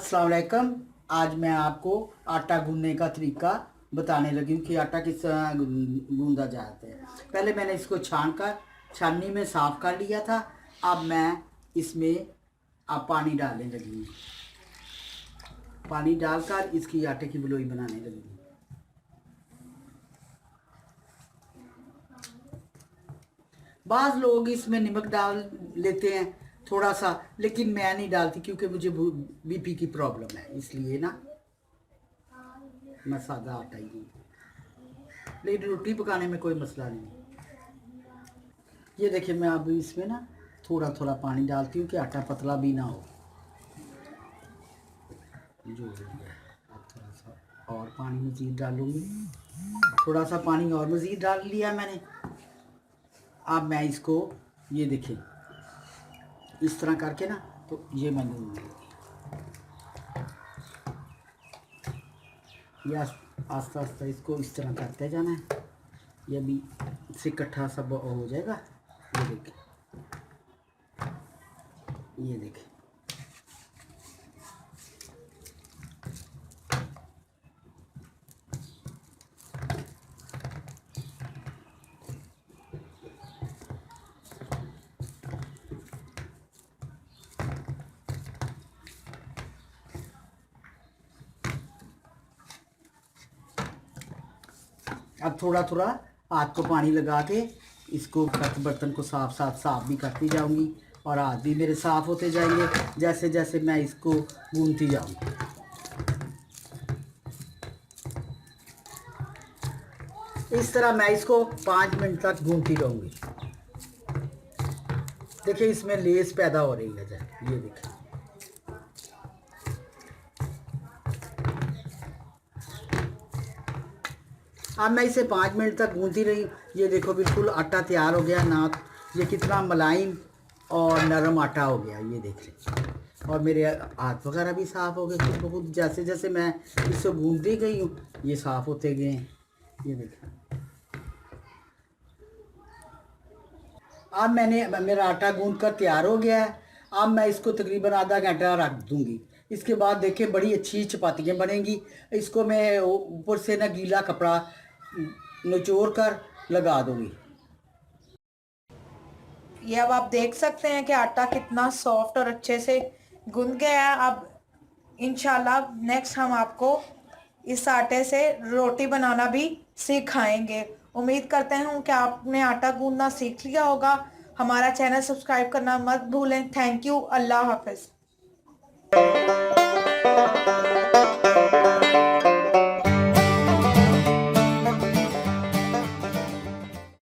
अस्सलाम वालेकुम। आज मैं आपको आटा गूंदने का तरीका बताने लगी हूँ कि आटा किस तरह गूंदा जाता है। पहले मैंने इसको छाननी में साफ़ कर लिया था। अब मैं इसमें पानी डालने लगी हूँ। पानी डालकर इसकी आटे की बलोई बनाने लगी हूँ। बाज़ लोग इसमें नमक डाल लेते हैं थोड़ा सा, लेकिन मैं नहीं डालती क्योंकि मुझे बीपी की प्रॉब्लम है, इसलिए ना मैं सादा आटा ही हूँ। लेकिन रोटी पकाने में कोई मसला नहीं। ये देखिए, मैं अब इसमें ना थोड़ा थोड़ा पानी डालती हूँ कि आटा पतला भी ना हो। जो अब थोड़ा सा और पानी मज़ीद डालूँगी। थोड़ा सा पानी और मज़ीद डाल लिया मैंने। अब मैं इसको, ये देखिए, इस तरह करके ना, तो ये मैं लूँगी। ये आस्ता आस्ता इसको इस तरह करते जाना है। ये भी इससे इकट्ठा सब हो जाएगा। ये देखिए, ये देखिए। अब थोड़ा थोड़ा हाथ को पानी लगा के इसको बर्तन को साफ भी करती जाऊंगी और हाथ भी मेरे साफ़ होते जाएंगे जैसे जैसे मैं इसको गूंथती जाऊंगी। इस तरह मैं इसको 5 मिनट तक गूंथती रहूँगी। देखिए, इसमें लेस पैदा हो रही है। ये देखिए, अब मैं इसे 5 मिनट तक गूंथती रही। ये देखो, बिल्कुल आटा तैयार हो गया ना। ये कितना मुलायम और नरम आटा हो गया, ये देख लें। और मेरे हाथ वगैरह भी साफ़ हो गए खुद ब खुद। जैसे जैसे मैं इसे गूंथती गई हूँ, ये साफ़ होते गए हैं। ये देखें, अब मेरा आटा गूंथ कर तैयार हो गया है। अब मैं इसको तकरीबन आधा घंटा रख दूंगी। इसके बाद देखें, बड़ी अच्छी चपातियाँ बनेंगी। इसको मैं ऊपर से ना गीला कपड़ा निचोड़ कर लगा दूंगी। ये अब आप देख सकते हैं कि आटा कितना सॉफ्ट और अच्छे से गूंद गया है। अब इंशाल्लाह नेक्स्ट हम आपको इस आटे से रोटी बनाना भी सिखाएंगे। उम्मीद करते हैं कि आपने आटा गूंदना सीख लिया होगा। हमारा चैनल सब्सक्राइब करना मत भूलें। Thank you. अल्लाह हाफिज़।